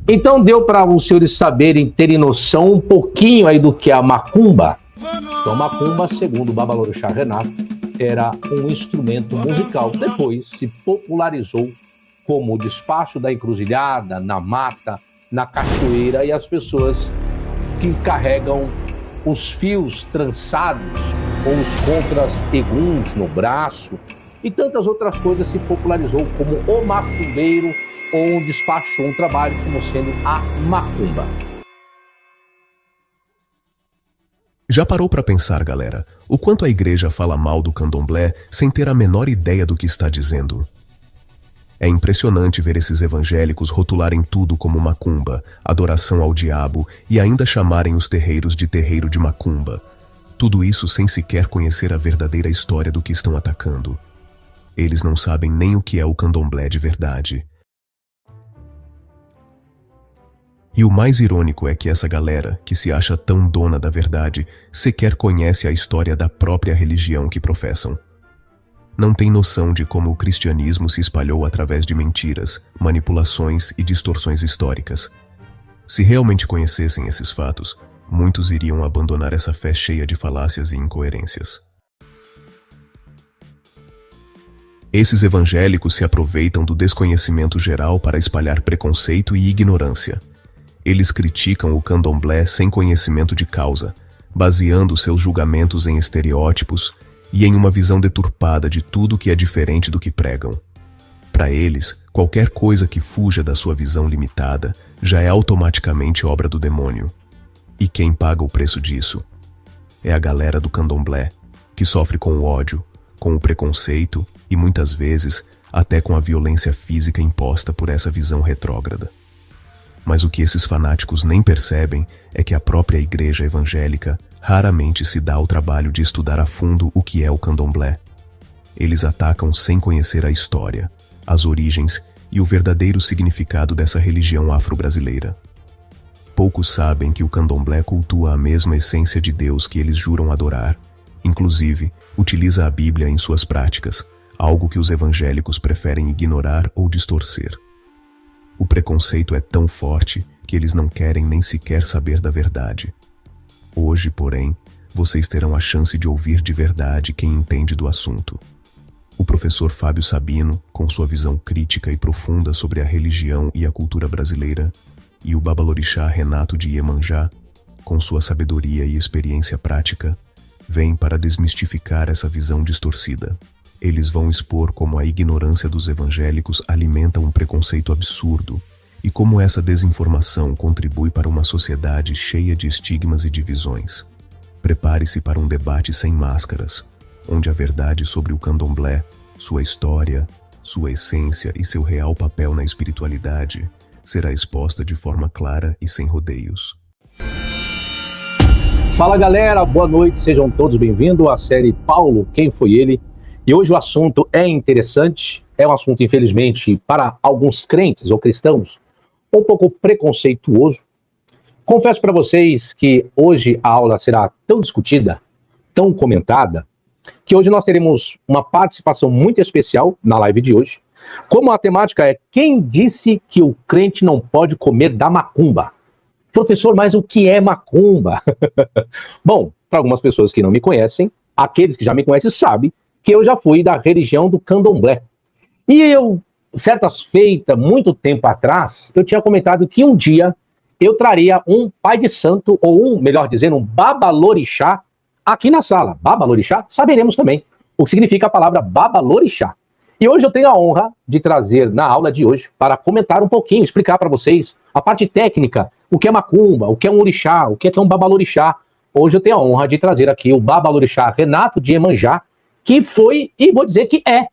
Então deu para os senhores saberem, terem noção um pouquinho aí do que é a macumba. Então a macumba, segundo o Babalorixá Renato, era um instrumento musical. Depois se popularizou como o despacho da encruzilhada, na mata, na cachoeira, e as pessoas que carregam os fios trançados ou os contras eguns no braço e tantas outras coisas, se popularizou como o macumbeiro ou um despacho, um trabalho como sendo a macumba. Já parou para pensar, galera, o quanto a igreja fala mal do candomblé sem ter a menor ideia do que está dizendo? É impressionante ver esses evangélicos rotularem tudo como macumba, adoração ao diabo e ainda chamarem os terreiros de terreiro de macumba. Tudo isso sem sequer conhecer a verdadeira história do que estão atacando. Eles não sabem nem o que é o candomblé de verdade. E o mais irônico é que essa galera, que se acha tão dona da verdade, sequer conhece a história da própria religião que professam. Não tem noção de como o cristianismo se espalhou através de mentiras, manipulações e distorções históricas. Se realmente conhecessem esses fatos, muitos iriam abandonar essa fé cheia de falácias e incoerências. Esses evangélicos se aproveitam do desconhecimento geral para espalhar preconceito e ignorância. Eles criticam o candomblé sem conhecimento de causa, baseando seus julgamentos em estereótipos e em uma visão deturpada de tudo que é diferente do que pregam. Para eles, qualquer coisa que fuja da sua visão limitada já é automaticamente obra do demônio. E quem paga o preço disso? É a galera do candomblé, que sofre com o ódio, com o preconceito e muitas vezes até com a violência física imposta por essa visão retrógrada. Mas o que esses fanáticos nem percebem é que a própria igreja evangélica raramente se dá ao trabalho de estudar a fundo o que é o candomblé. Eles atacam sem conhecer a história, as origens e o verdadeiro significado dessa religião afro-brasileira. Poucos sabem que o candomblé cultua a mesma essência de Deus que eles juram adorar, inclusive utiliza a Bíblia em suas práticas, algo que os evangélicos preferem ignorar ou distorcer. O preconceito é tão forte que eles não querem nem sequer saber da verdade. Hoje, porém, vocês terão a chance de ouvir de verdade quem entende do assunto. O professor Fábio Sabino, com sua visão crítica e profunda sobre a religião e a cultura brasileira, e o Babalorixá Renato de Iemanjá, com sua sabedoria e experiência prática, vêm para desmistificar essa visão distorcida. Eles vão expor como a ignorância dos evangélicos alimenta um preconceito absurdo e como essa desinformação contribui para uma sociedade cheia de estigmas e divisões. Prepare-se para um debate sem máscaras, onde a verdade sobre o candomblé, sua história, sua essência e seu real papel na espiritualidade será exposta de forma clara e sem rodeios. Fala galera, boa noite, sejam todos bem-vindos à série Paulo, Quem Foi Ele? E hoje o assunto é interessante, é um assunto, infelizmente, para alguns crentes ou cristãos, um pouco preconceituoso. Confesso para vocês que hoje a aula será tão discutida, tão comentada, que hoje nós teremos uma participação muito especial na live de hoje. Como a temática é quem disse que o crente não pode comer da macumba? Professor, mas o que é macumba? Bom, para algumas pessoas que não me conhecem, aqueles que já me conhecem sabem que eu já fui da religião do candomblé. E eu, certas feitas, muito tempo atrás, eu tinha comentado que um dia eu traria um pai de santo, ou melhor dizendo, um babalorixá aqui na sala. Babalorixá, saberemos também o que significa a palavra babalorixá. E hoje eu tenho a honra de trazer na aula de hoje para comentar um pouquinho, explicar para vocês a parte técnica, o que é macumba, o que é um orixá, o que é um babalorixá. Hoje eu tenho a honra de trazer aqui o Babalorixá Renato de Iemanjá, que foi, e vou dizer que é,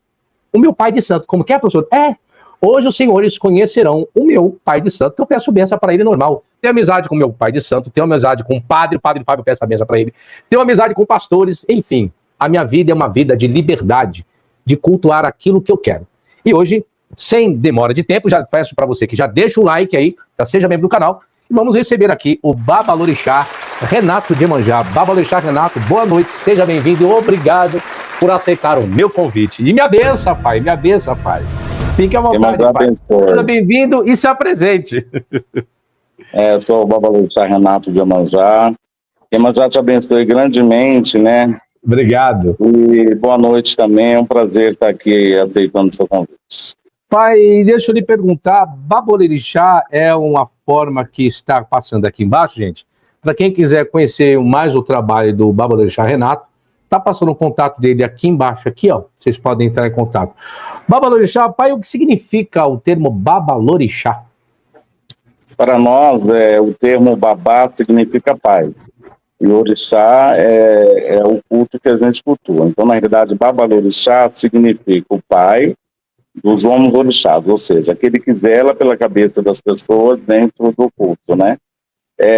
o meu pai de santo. Como que é, professor? É. Hoje os senhores conhecerão o meu pai de santo, que eu peço benção para ele normal. Tenho amizade com o meu pai de santo, tenho amizade com o padre Fábio, eu peço a benção para ele. Tenho amizade com pastores, enfim. A minha vida é uma vida de liberdade, de cultuar aquilo que eu quero. E hoje, sem demora de tempo, já peço para você que já deixa o like aí, já seja membro do canal, e vamos receber aqui o Babalorixá Renato de Iemanjá. Babalorixá Renato, boa noite, seja bem-vindo e obrigado por aceitar o meu convite. E me abença, pai, me abença, pai. Fique à vontade, pai. Seja bem-vindo e se apresente. Eu sou o Babalorixá Renato de Iemanjá. Iemanjá te abençoe grandemente, né? Obrigado. E boa noite também, é um prazer estar aqui aceitando o seu convite. Pai, deixa eu lhe perguntar, Babalorixá é uma forma que está passando aqui embaixo, gente. Para quem quiser conhecer mais o trabalho do Babalorixá Renato, tá passando o contato dele aqui embaixo, aqui, ó. Vocês podem entrar em contato. Babalorixá, pai, o que significa o termo Babalorixá? Para nós, o termo babá significa pai. E orixá é o culto que a gente cultua. Então, na realidade, Babalorixá significa o pai dos homens orixás, ou seja, aquele que zela pela cabeça das pessoas dentro do culto, né?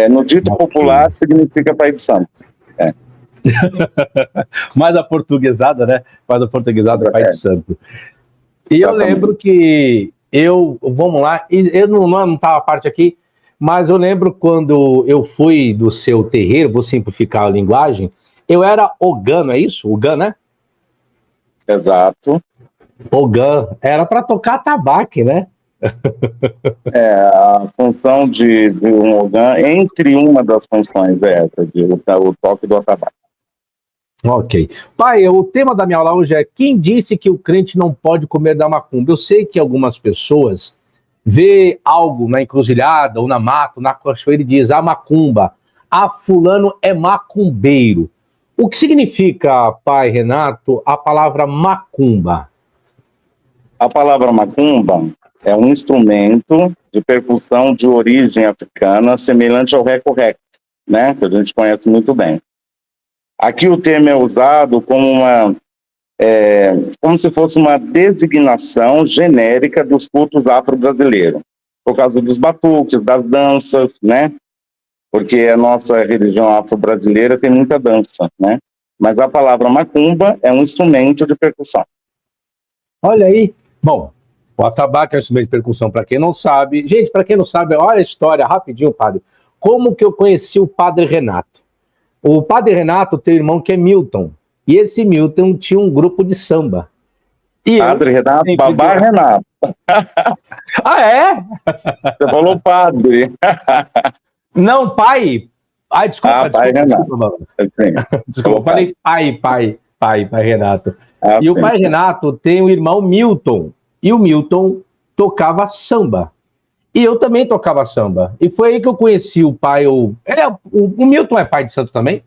No dito popular, significa pai de santo. Mais aportuguesada, né? Mais aportuguesada, pai de santo. E eu lembro que vamos lá, eu não estava a parte aqui, mas eu lembro quando eu fui do seu terreiro, vou simplificar a linguagem, eu era Ogã, não é isso? Ogã, né? Exato. Ogã, era para tocar tabaque, né? A função de um Ogã, entre uma das funções essa, o toque do atabaque. Ok. Pai, o tema da minha aula hoje é quem disse que o crente não pode comer da macumba? Eu sei que algumas pessoas vê algo na encruzilhada ou na mata, ou na cachoeira e diz, macumba, fulano é macumbeiro. O que significa, pai Renato, a palavra macumba? A palavra macumba é um instrumento de percussão de origem africana semelhante ao reco-reco, né? Que a gente conhece muito bem. Aqui o termo é usado como como se fosse uma designação genérica dos cultos afro-brasileiros, por causa dos batuques, das danças, né? Porque a nossa religião afro-brasileira tem muita dança, né? Mas a palavra macumba é um instrumento de percussão. Olha aí. Bom, o atabaque é um instrumento de percussão, para quem não sabe. Gente, para quem não sabe, olha a história, rapidinho, padre. Como que eu conheci o padre Renato? O padre Renato tem um irmão que é Milton. E esse Milton tinha um grupo de samba. E padre Renato, babá Renato. É? Você falou padre. Não, pai. Desculpa. Pai Renato. Desculpa, falei pai Renato. E o pai Renato tem o irmão Milton. E o Milton tocava samba. E eu também tocava samba. E foi aí que eu conheci o pai. O Milton é pai de santo também?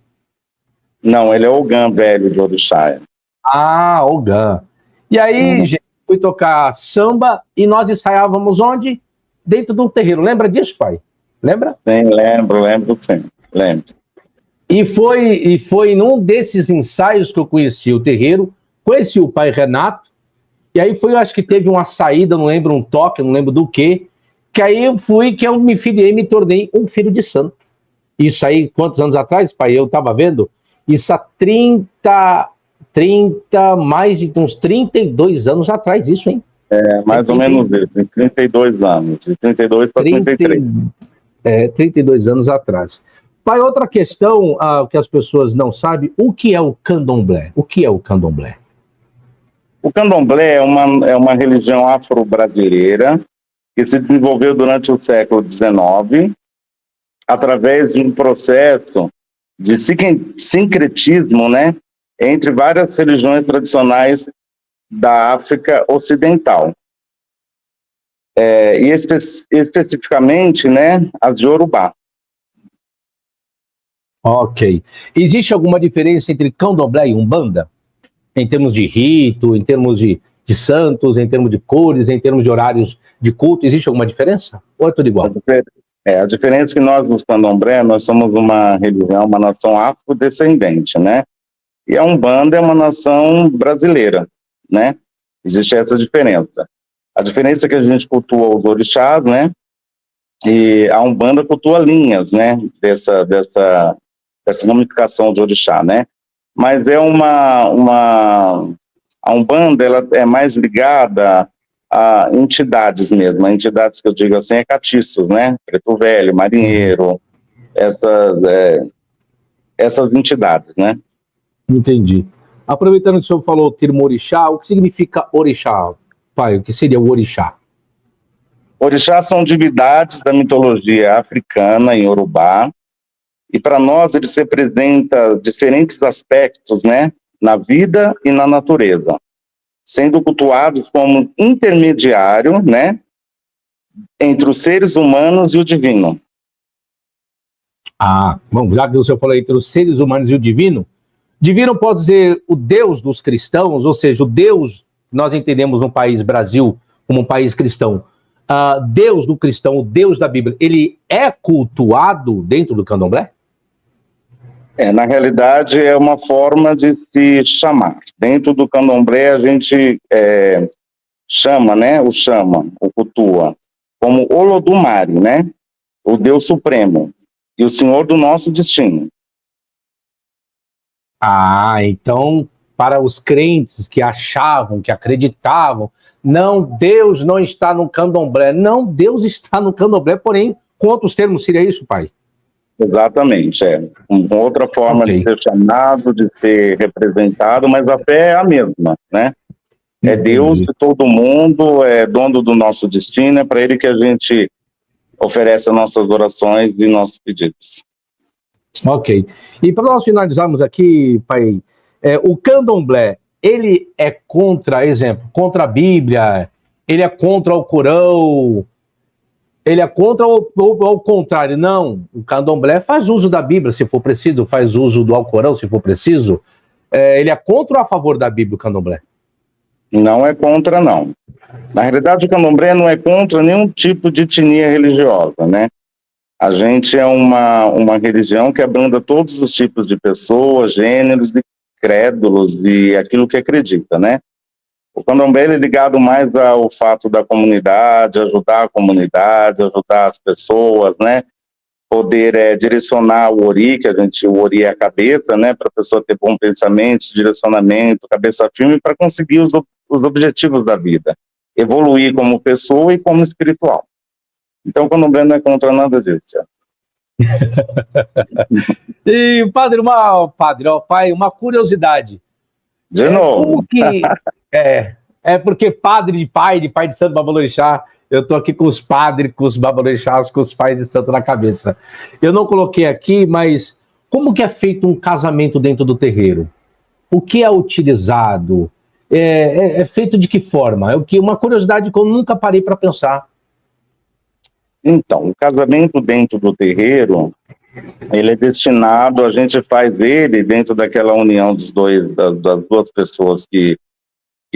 Não, ele é Ogã velho de Orixá. Ogã. E aí, gente, fui tocar samba e nós ensaiávamos onde? Dentro de um terreiro. Lembra disso, pai? Lembra? Sim, lembro sim. Lembro. E foi num desses ensaios que eu conheci o terreiro, conheci o pai Renato, e aí eu acho que teve uma saída, não lembro, um toque, não lembro do quê, que aí eu me filiei e me tornei um filho de santo. Isso aí, quantos anos atrás, pai? Eu estava vendo? Isso há mais de uns 32 anos atrás, isso, hein? Mais ou menos isso, em 32 anos, de 32 para 33. 32 anos atrás. Pai, outra questão que as pessoas não sabem, o que é o candomblé? O que é o candomblé? O candomblé é uma religião afro-brasileira que se desenvolveu durante o século XIX através de um processo de sincretismo, né, entre várias religiões tradicionais da África Ocidental. E especificamente, né, as de Yorubá. Ok. Existe alguma diferença entre candomblé e umbanda? Em termos de rito, em termos de santos, em termos de cores, em termos de horários de culto, existe alguma diferença? Ou é tudo igual? A diferença é que nós, os candomblé, nós somos uma religião, uma nação afrodescendente, né? E a Umbanda é uma nação brasileira, né? Existe essa diferença. A diferença é que a gente cultua os orixás, né? E a Umbanda cultua linhas, né? Dessa ramificação de orixá, né? Mas a Umbanda, ela é mais ligada a entidades mesmo, a entidades que eu digo assim, catiços, né? Preto Velho, Marinheiro, essas entidades, né? Entendi. Aproveitando que o senhor falou o termo orixá, o que significa orixá, pai, o que seria o orixá? Orixás são divindades da mitologia africana, em Yorubá, e para nós eles representam diferentes aspectos, né, na vida e na natureza, sendo cultuados como intermediário, né, entre os seres humanos e o divino. Ah, bom, já que o senhor falou entre os seres humanos e o divino pode ser o Deus dos cristãos, ou seja, o Deus, nós entendemos no país Brasil como um país cristão, Deus do cristão, o Deus da Bíblia, ele é cultuado dentro do candomblé? Na realidade, é uma forma de se chamar. Dentro do candomblé, a gente chama, né, o cultua, como Olodumare, né, o Deus Supremo, e o Senhor do nosso destino. Ah, então, para os crentes que achavam, que acreditavam, não, Deus não está no candomblé. Não, Deus está no candomblé, porém, com outros termos, seria isso, pai? Exatamente, uma outra forma de ser chamado, de ser representado, mas a fé é a mesma, né? É Deus de todo mundo, é dono do nosso destino, é para ele que a gente oferece as nossas orações e nossos pedidos. Ok. E para nós finalizarmos aqui, pai, o candomblé, ele é contra, exemplo, contra a Bíblia, ele é contra o Corão, ele é contra ou ao contrário? Não, o candomblé faz uso da Bíblia, se for preciso, faz uso do Alcorão, se for preciso. Ele é contra ou a favor da Bíblia, o candomblé? Não é contra, não. Na realidade, o candomblé não é contra nenhum tipo de etnia religiosa, né? A gente é uma religião que abranda todos os tipos de pessoas, gêneros e crédulos e aquilo que acredita, né? O candomblé é ligado mais ao fato da comunidade, ajudar a comunidade, ajudar as pessoas, né? Poder direcionar o ori, o ori é a cabeça, né? Para a pessoa ter bom pensamento, direcionamento, cabeça firme, para conseguir os objetivos da vida. Evoluir como pessoa e como espiritual. Então, o candomblé não é contra nada disso. E, pai, uma curiosidade. De novo. Como que porque padre de pai de santo babalorixá, eu tô aqui com os padres, com os babalorixás, com os pais de santo na cabeça. Eu não coloquei aqui, mas como que é feito um casamento dentro do terreiro? O que é utilizado? É feito de que forma? Uma curiosidade que eu nunca parei para pensar. Então, o casamento dentro do terreiro, ele é destinado, a gente faz ele dentro daquela união das duas pessoas que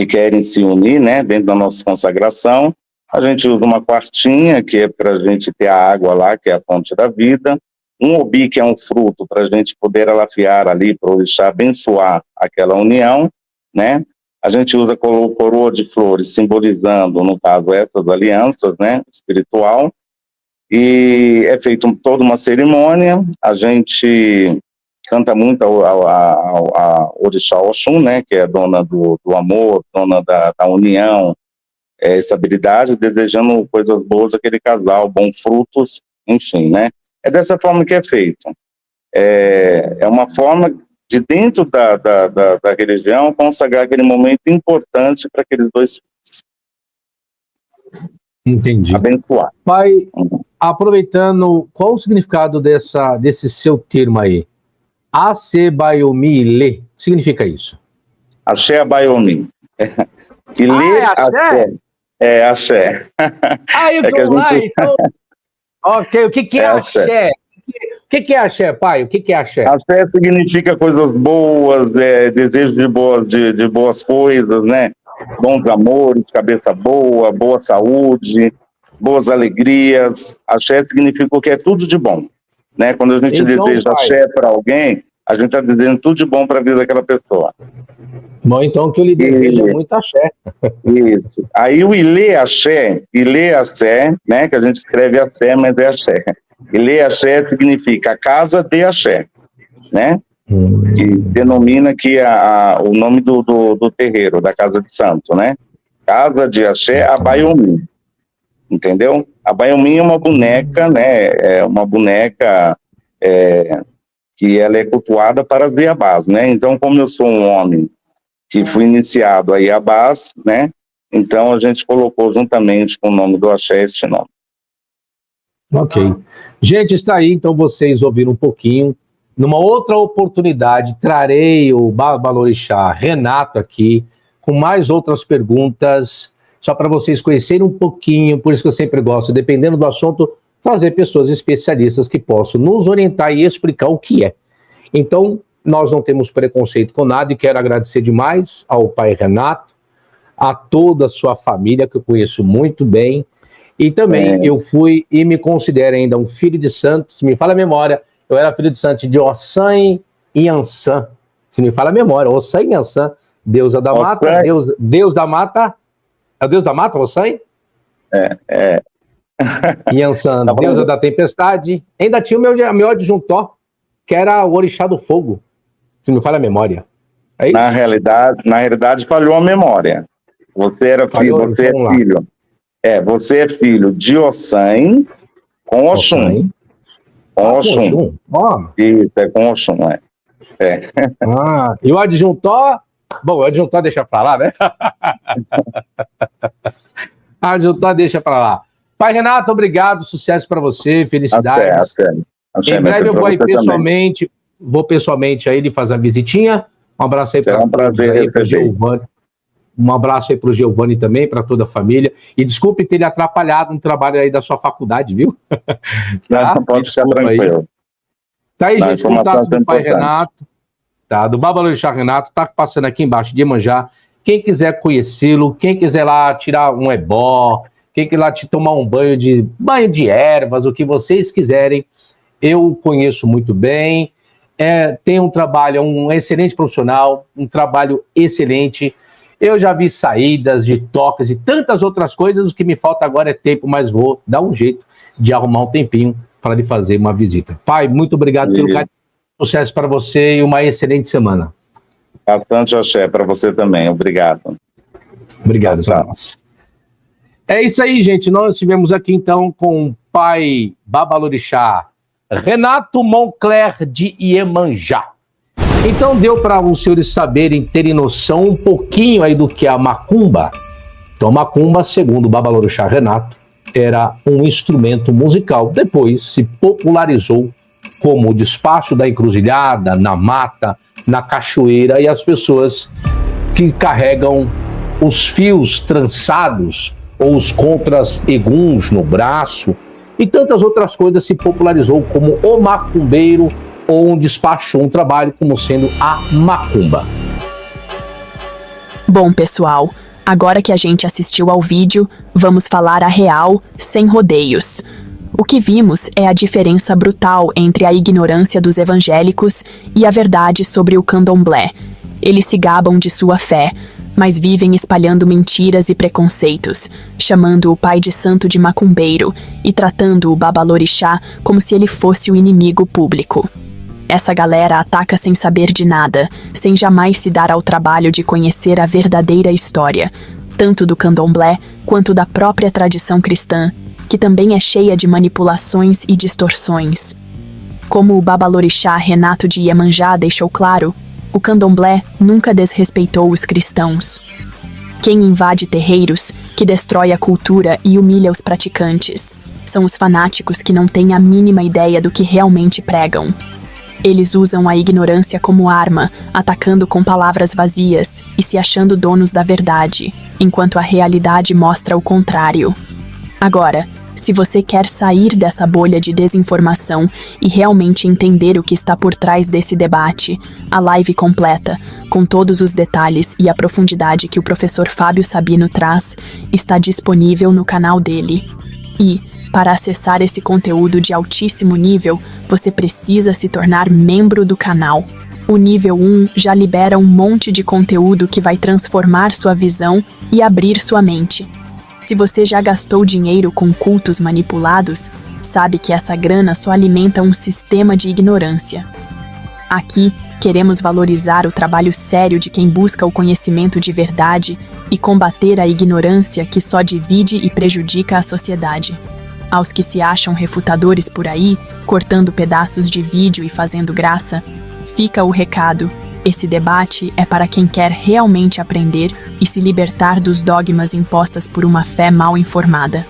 querem se unir, né, dentro da nossa consagração. A gente usa uma quartinha, que é para a gente ter a água lá, que é a fonte da vida, um obi, que é um fruto, para a gente poder alafiar ali, para o orixá abençoar aquela união, né. A gente usa coroa de flores, simbolizando, no caso, essas alianças, né, espiritual, e é feita toda uma cerimônia. A gente canta muito a Orixá Oxum, né, que é a dona do amor, dona da união, estabilidade, desejando coisas boas àquele casal, bons frutos, enfim, né. É dessa forma que é feito. É uma forma de, dentro da religião, consagrar aquele momento importante para aqueles dois filhos. Entendi. Abençoar. Pai, aproveitando, qual o significado desse seu termo aí? Acebaiomi-lê, o que significa isso? Axé Abaiomi. E é axé? Axé. Então... Ok, o que é axé? O que é axé, pai? O que é axé? Axé significa coisas boas, desejo de boas coisas, né? Bons amores, cabeça boa, boa saúde, boas alegrias. Axé significa o que é tudo de bom, né? Quando a gente deseja axé para alguém, a gente está dizendo tudo de bom para a vida daquela pessoa. Bom, então o que eu lhe desejo é muito axé. Isso. Aí o Ilê Axé, né? Que a gente escreve axé, mas é axé. Ilê Axé significa a casa de axé, né? Que denomina aqui o nome do terreiro, da casa de santo, né? Casa de axé Abaiomi. Entendeu? Abaiomi é uma boneca, né? É uma boneca que ela é cultuada para as Iabás, né? Então, como eu sou um homem que fui iniciado a Iabás, né? Então a gente colocou juntamente com o nome do axé este nome. Ok. Gente, está aí, então vocês ouviram um pouquinho. Numa outra oportunidade, trarei o Babalorixá Renato aqui, com mais outras perguntas, só para vocês conhecerem um pouquinho, por isso que eu sempre gosto, dependendo do assunto, trazer pessoas especialistas que possam nos orientar e explicar o que é. Então, nós não temos preconceito com nada e quero agradecer demais ao pai Renato, a toda a sua família, que eu conheço muito bem, e também eu fui e me considero ainda um filho de santos, me fala a memória, eu era filho de santo de Ossan e Ansan, se me fala a memória, Ossan e Ansan, deusa da mata, Deus da mata, é o Deus da mata, Ossan? E Ansan, deusa da tempestade, ainda tinha o meu adjuntor, que era o orixá do fogo, se me fala a memória. É isso? Na realidade falhou a memória. Você era filho, você é filho de Ossan com Oxum. Com Oxum. Isso, é com Oxum, E o adjuntor? Bom, o adjuntor deixa pra lá, né? Adjuntor deixa pra lá. Pai Renato, obrigado, sucesso pra você, felicidades. Em breve eu vou aí pessoalmente aí ele fazer a visitinha. Um abraço aí para o Giovanni. Um abraço aí para o Giovanni também, para toda a família. E desculpe ter lhe atrapalhado no trabalho aí da sua faculdade, viu? Tá? Não pode ficar tranquilo. Aí. Tá aí, gente, contato do pai Renato, tá? Do Babalorixá Renato, tá passando aqui embaixo de Iemanjá. Quem quiser conhecê-lo, quem quiser lá tirar um ebó, quem quiser lá te tomar um banho de ervas, o que vocês quiserem, eu conheço muito bem. Tem um trabalho, um excelente profissional, um trabalho excelente. Eu já vi saídas de tocas e tantas outras coisas. O que me falta agora é tempo, mas vou dar um jeito de arrumar um tempinho para lhe fazer uma visita. Pai, muito obrigado pelo carinho. Sucesso para você e uma excelente semana. Bastante axé para você também. Obrigado. Obrigado, Jonas. É isso aí, gente. Nós estivemos aqui então com o pai Babalorixá Renato Moncler de Iemanjá. Então deu para os senhores saberem, terem noção um pouquinho aí do que é a macumba. Então a macumba, segundo o Babalorixá Renato, era um instrumento musical. Depois se popularizou como o despacho da encruzilhada, na mata, na cachoeira, e as pessoas que carregam os fios trançados ou os contras eguns no braço e tantas outras coisas, se popularizou como o macumbeiro ou um despacho, um trabalho como sendo a macumba. Bom, pessoal, agora que a gente assistiu ao vídeo, vamos falar a real, sem rodeios. O que vimos é a diferença brutal entre a ignorância dos evangélicos e a verdade sobre o candomblé. Eles se gabam de sua fé, mas vivem espalhando mentiras e preconceitos, chamando o pai de santo de macumbeiro e tratando o Babalorixá como se ele fosse o inimigo público. Essa galera ataca sem saber de nada, sem jamais se dar ao trabalho de conhecer a verdadeira história, tanto do candomblé quanto da própria tradição cristã, que também é cheia de manipulações e distorções. Como o Babalorixá Renato de Iemanjá deixou claro, o candomblé nunca desrespeitou os cristãos. Quem invade terreiros, que destrói a cultura e humilha os praticantes, são os fanáticos que não têm a mínima ideia do que realmente pregam. Eles usam a ignorância como arma, atacando com palavras vazias e se achando donos da verdade, enquanto a realidade mostra o contrário. Agora, se você quer sair dessa bolha de desinformação e realmente entender o que está por trás desse debate, a live completa, com todos os detalhes e a profundidade que o professor Fábio Sabino traz, está disponível no canal dele. E, para acessar esse conteúdo de altíssimo nível, você precisa se tornar membro do canal. O nível 1 já libera um monte de conteúdo que vai transformar sua visão e abrir sua mente. Se você já gastou dinheiro com cultos manipulados, sabe que essa grana só alimenta um sistema de ignorância. Aqui, queremos valorizar o trabalho sério de quem busca o conhecimento de verdade e combater a ignorância que só divide e prejudica a sociedade. Aos que se acham refutadores por aí, cortando pedaços de vídeo e fazendo graça, Fica o recado: esse debate é para quem quer realmente aprender e se libertar dos dogmas impostos por uma fé mal informada.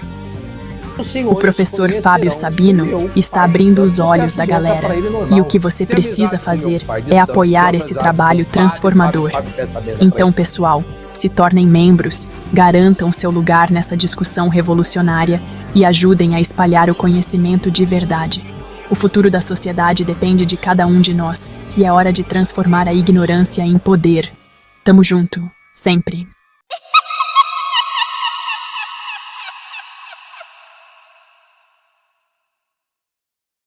O professor Fábio Sabino está abrindo os olhos da galera, e o que você precisa fazer é apoiar esse trabalho transformador. Então, pessoal, se tornem membros, garantam seu lugar nessa discussão revolucionária e ajudem a espalhar o conhecimento de verdade. O futuro da sociedade depende de cada um de nós, e é hora de transformar a ignorância em poder. Tamo junto, sempre.